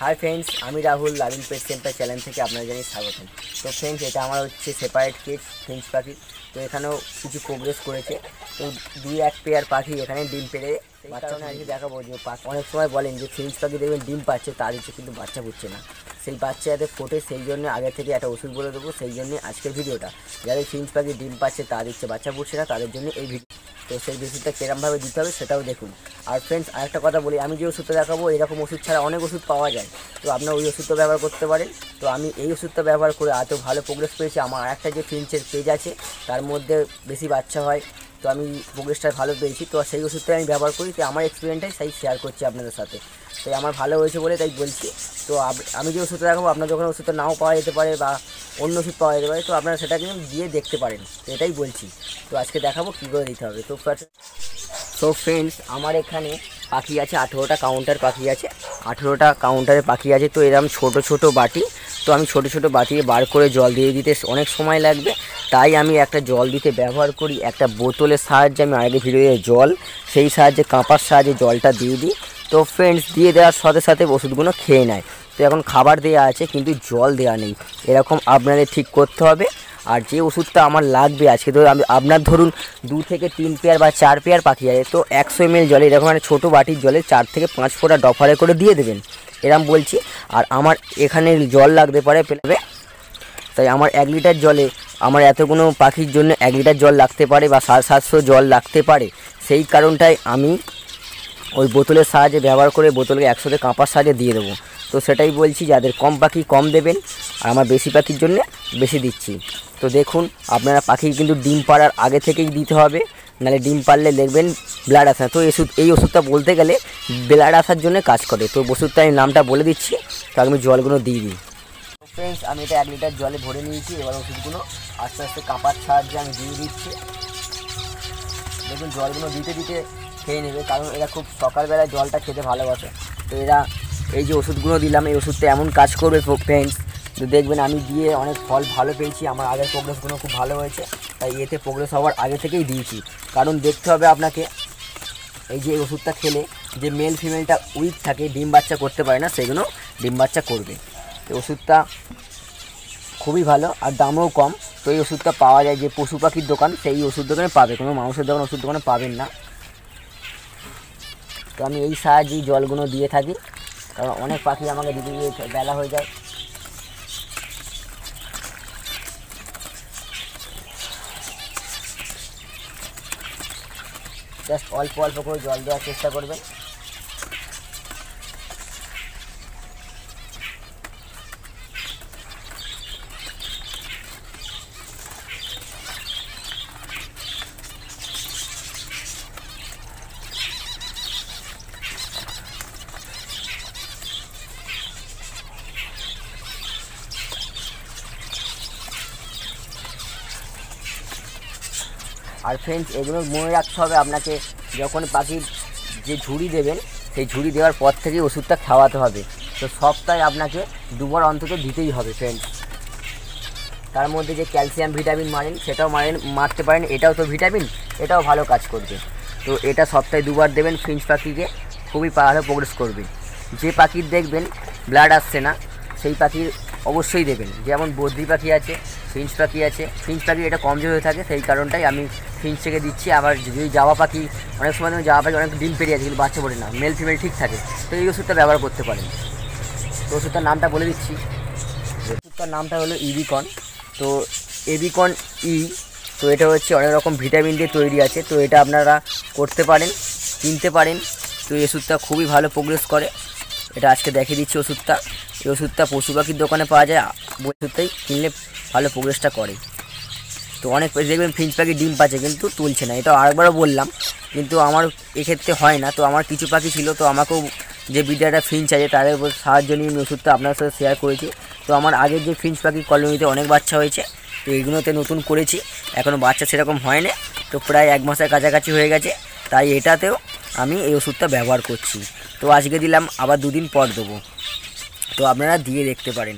Hi friends আমি Rahul loving পেট centre channel থেকে আপনাদের জানাই স্বাগতম। তো ফ্রেন্ডস এটা আমার হচ্ছে সেপারেট কেজ ফিঞ্চ পাখি। তো এখানেও কিছু প্রোগ্রেস করেছে। তো দুই এক পেয়ার পাখি এখানে ডিম পেড়ে বাচ্চা আজকে দেখাবো। যে অনেক সময় বলেন যে ফিঞ্চ পাখি দেখবেন ডিম পাচ্ছে, তার হচ্ছে কিন্তু বাচ্চা ফুটছে না। সেই বাচ্চা যাতে ফোটে সেই জন্য আগে থেকে একটা ওষুধ বলে দেবো। সেই জন্যে আজকের ভিডিওটা, যাদের ফিঞ্চ পাখি ডিম পাচ্ছে তার ইচ্ছে বাচ্চা ফুটছে না, তাদের জন্য এই ভিডিও। তো সেই ওষুধটা কীরকমভাবে দিতে হবে সেটাও দেখুন। আর ফ্রেন্ডস আরেকটা কথা বলি, আমি যে ওষুধটা দেখাবো এরকম ওষুধ ছাড়া অনেক ওষুধ পাওয়া যায়। তো আপনার ওই ওষুধটা ব্যবহার করতে পারেন। তো আমি এই ওষুধটা ব্যবহার করে এত ভালো প্রোগ্রেস পেয়েছি। আমার আরেকটা যে ফিঞ্চের পেজ আছে তার মধ্যে বেশি বাচ্চা হয়, তো আমি প্রোগ্রেসটা ভালো পেয়েছি। তো সেই ওষুধটাই আমি ব্যবহার করি। তো আমার এক্সপিরিয়েন্সটাই সেই শেয়ার করছি আপনাদের সাথে। তো আমার ভালো হয়েছে বলে তাই বলছি। তো আমি যে ওষুধটা দেখাবো আপনার যখন ওষুধটা নাও পাওয়া যেতে পারে বা অন্য ওষুধ পাওয়া যেতে পারে, তো আপনারা সেটা কিন্তু দিয়ে দেখতে পারেন। তো এটাই বলছি। তো আজকে দেখাবো কী করে দিতে হবে। তো ফ্রেন্ডস আমার এখানে পাখি আছে 18টা কাউন্টার পাখি আছে, 18টা কাউন্টারে পাখি আছে। তো এরকম ছোট ছোট বাটি, তো আমি ছোট ছোট বাটি বার করে জল দিয়ে দিতে অনেক সময় লাগবে, তাই আমি একটা জল দিতে ব্যবহার করি একটা বোতলের সাহায্যে। আমি আগে ভিডিওতে জল সেই সাহায্যে কাঁপার সাহায্যে জলটা দিয়ে দিই। তো ফ্রেন্ডস দিয়ে দেওয়ার সাথে সাথে ওষুধগুলো খেয়ে নেয়। তো এখন খাবার দেওয়া আছে কিন্তু জল দেওয়া নেই, এরকম আপনাদের ঠিক করতে হবে। আর যে ওষুধটা আমার লাগবে আজকে, তো আপনার ধরুন 2 থেকে 3 পেয়ার বা 4 পেয়ার পাখি আছে, তো 100 ml জলে এরকম একটা ছোটো বাটির জলে 4 থেকে 5 ফোঁটা ডফারে করে দিয়ে দেবেন, এরকম বলছি। আর আমার এখানে জল লাগতে পারে পেলাবে, তাই আমার 1 লিটার জলে আমার এতগুলো পাখির জন্য 1 লিটার জল লাগতে পারে বা 750 জল লাগতে পারে। সেই কারণটাই আমি ওই বোতলের সাহায্যে ব্যবহার করে বোতলকে 100তে কাঁপার সাহায্যে দিয়ে দেবো। তো সেটাই বলছি, যাদের কম পাখি কম দেবেন, আর আমার বেশি পাখির জন্য বেশি দিচ্ছি। তো দেখুন আপনারা পাখি কিন্তু ডিম পাড়ার আগে থেকেই দিতে হবে, নাহলে ডিম পারলে দেখবেন ব্লাড আসে। তো এই ওষুধটা বলতে গেলে ব্লাড আসার জন্য কাজ করে। তো ওষুধটা আমি নামটা বলে দিচ্ছি, তো আমি জলগুলো দিয়ে দিই। ফ্রেন্ডস আমি এটা 1 লিটার জলে ভরে নিয়েছি। এবার ওষুধগুলো আস্তে আস্তে কাঁপার সাহায্যে আমি দিয়ে দিচ্ছি। দেখুন জলগুলো দিতে দিতে খেয়ে নেবে, কারণ এরা খুব সকালবেলায় জলটা খেতে ভালোবাসে। তো এরা এই যে ওষুধগুলো দিলাম, এই ওষুধটা এমন কাজ করবে ফ্রেন্ডস, তো দেখবেন আমি দিয়ে অনেক ফল ভালো পেয়েছি। আমার আগের প্রোগ্রেসগুলো খুব ভালো হয়েছে, তাই এতে প্রোগ্রেস হওয়ার আগে থেকেই দিয়েছি। কারণ দেখতে হবে আপনাকে, এই যে ওষুধটা খেলে যে মেল ফিমেলটা উইক থাকে, ডিম বাচ্চা করতে পারে না, সেগুলো ডিম বাচ্চা করবে। তো ওষুধটা খুবই ভালো আর দামও কম। তো এই ওষুধটা পাওয়া যায় যে পশু পাখির দোকান, সেই ওষুধ দোকানে পাবে, কোনো মানুষের দোকান ওষুধ দোকানে পাবেন না। তো আমি এই সাহায্যেই জলগুলো দিয়ে থাকি, কারণ অনেক পাখি আমাকে দিতে গিয়ে বেলা হয়ে যায়। জাস্ট অল্প অল্প করে জল দেওয়ার চেষ্টা করবেন। আর ফ্রেন্ডস এগুলো মনে রাখতে হবে আপনাকে, যখন পাখির যে ঝুড়ি দেবেন সেই ঝুড়ি দেওয়ার পর থেকে ওষুধটা খাওয়াতে হবে। তো সপ্তাহে আপনাকে 2 বার অন্তত দিতেই হবে ফ্রেন্ডস। তার মধ্যে যে ক্যালসিয়াম ভিটামিন মারেন সেটাও মারতে পারেন, এটাও তো ভিটামিন, এটাও ভালো কাজ করবে। তো এটা সপ্তাহে 2 বার দেবেন। ফিঞ্চ পাখিকে খুবই ভালো প্রোগ্রেস করবে। যে পাখির দেখবেন ব্লাড আসছে না সেই পাখির অবশ্যই দেবেন। যেমন বদ্রি পাখি আছে, ফিঞ্চ পাখি আছে। ফিঞ্চ পাখি এটা কমজোর হয়ে থাকে, সেই কারণটাই আমি ফিঞ্চ থেকে দিচ্ছি। আবার যদি জাওয়া পাখি, অনেক সময় জাওয়া পাখি অনেক ডিম পেরিয়ে আছে কিন্তু বাচ্চা পড়ে না, মেল ফিমেল ঠিক থাকে, তো এই ওষুধটা ব্যবহার করতে পারেন। তো ওষুধটার নামটা বলে দিচ্ছি। ওষুধটার নামটা হলো ইবিকন। তো এবিকন ই, তো এটা হচ্ছে অনেক রকম ভিটামিন দিয়ে তৈরি আছে। তো এটা আপনারা করতে পারেন, কিনতে পারেন। তো এই ওষুধটা খুবই ভালো প্রোগ্রেস করে। এটা আজকে দেখিয়ে দিচ্ছি ওষুধটা। এই ওষুধটা পশু পাখির দোকানে পাওয়া যায়, ওষুধটাই কিনলে ভালো প্রোগ্রেসটা করে। তো অনেক দেখবেন ফিঞ্চ পাখি ডিম পাচ্ছে কিন্তু তুলছে না, এটা আরেকবারও বললাম, কিন্তু আমার এক্ষেত্রে হয় না। তো আমার কিছু পাখি ছিল, তো আমাকেও যে বিদ্যাটা ফিঞ্চ আছে তাদের সাহায্য নিয়ে আমি ওষুধটা আপনার সাথে শেয়ার করেছি। তো আমার আগের যে ফিঞ্চ পাখি কলোনিতে অনেক বাচ্চা হয়েছে, তো এইগুলোতে নতুন করেছি, এখনও বাচ্চা সেরকম হয় না। তো প্রায় 1 মাসের কাছাকাছি হয়ে গেছে, তাই এটাতেও আমি এই ওষুধটা ব্যবহার করছি। তো আজকে দিলাম, আবার 2 দিন পর দেবো। তো আপনারা দিয়ে দেখতে পারেন।